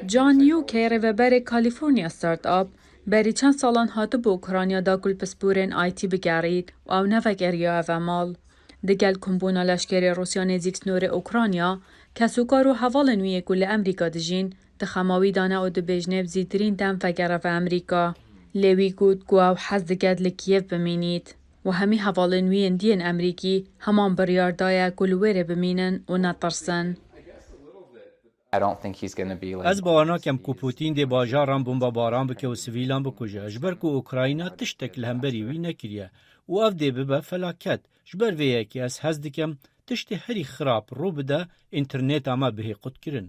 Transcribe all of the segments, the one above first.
جان یو که ریوبر کالیفورنیا ستارت آپ بری چند سالان هاتو با اوکراینیا دا گل پسپورن آیتی بگرید و او نوک اریا و مال. دگل کمبونا لشکر روسیا نزیک سنور اوکراینیا کسوکا رو حوال نوی گل امریکا دجین دخماوی دانه او دبیجنه بزیدرین دم فگره و امریکا. لیوی گود گواو حز دگد لکیف بمینید. و همی حوال نوی اندین امریکی همان بریاردای گلویر بمینن و نترسن. از باور ناکم که پوتین دی باجاران بمباران بکه و سویلان بکجه. اجبر که اوکراینا تشتک لهمبری وی نکریه و اف دی ببه فلاکت. اجبر ویه که از هز دکم تشت هری خراب رو بده انترنت اما به قد کرن.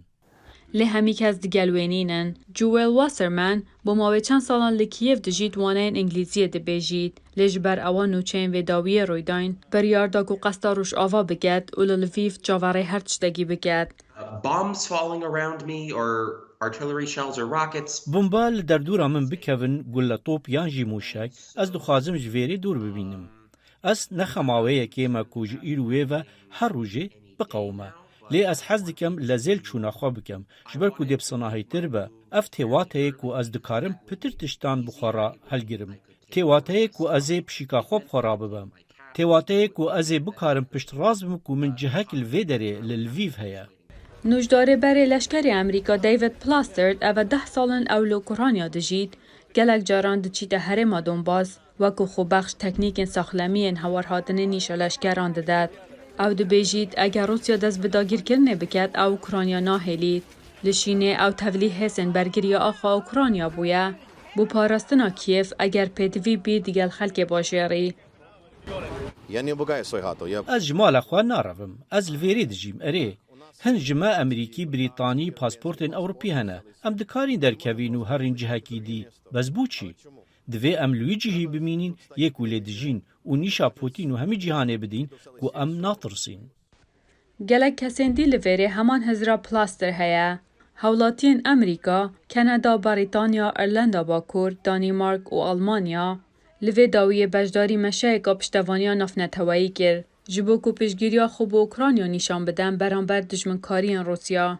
لی همی که از دگلوینینن جویل واسرمن با ماوی چند سالان لکیف دجید وانین انگلیزی دبیجید لجبر اوان نوچین و داویه رویداین بریاردا کو قستاروش آوا بگد و للویف جاواره هرچدگی بگد. Bombs falling around me or artillery shells or rockets. بمبال در دورا من بکوین گل توپ یان جی موشک از دخوازم جویری دور ببینم. از نخماویه که ما کوج ایروه و هر روزه بقومه. لی از حز دکم لزیل چونا خواه بکم. جبر کو دیب صناحی تر به. اف تیواته کو از دکارم پتر تشتان بخورا هل گرم. تیواته کو از پشیکا خواب خورا ببم. تیواته کو از بکارم پشت راز بم کو من جهک الویدره للویف هیا. نوجداره بر لشکر امریکا دیوید پلاسترد او 10 سالن اولو اوکراینیا دجید گلک جاران دچیده هرما دونباس وکو خوبخش تکنیک ساخلمین هوار هاتن نیش لشکران داد. او دبیجید اگر روسیا دست بداگیر کرنه بکد او اوکراینیا ناهلید. لشینه او تولیه حسن برگیری آخوا اوکراینیا بویا. بو پاراستنا کیف اگر پیدوی بی دیگل خلک باشیاری. از جمال خواه ناروم. از الویری دجیم اره. هن جماع امریکی بریتانی پاسپورتین اوروپی هنه. ام دکارین در کوین و هر جهکی دی. بس بو چی؟ دوی ام لوی جهی بمینین یک ولی دجین و نیشا پوتین و همی جهانه بدین که ام ناترسین. گلک کسین دی لویره همان هزرا پلاستر هیا. هولاتین امریکا، کانادا، بریتانیا، ایرلندا باکور، دانمارک و آلمانیا لوی داوی بجداری مشه که پشتوانیا نفنت هوایی کرد. جبو کو پیشگیریا خوب اوکراینیا نشان بدن برانبر دشمنکاری روسیا.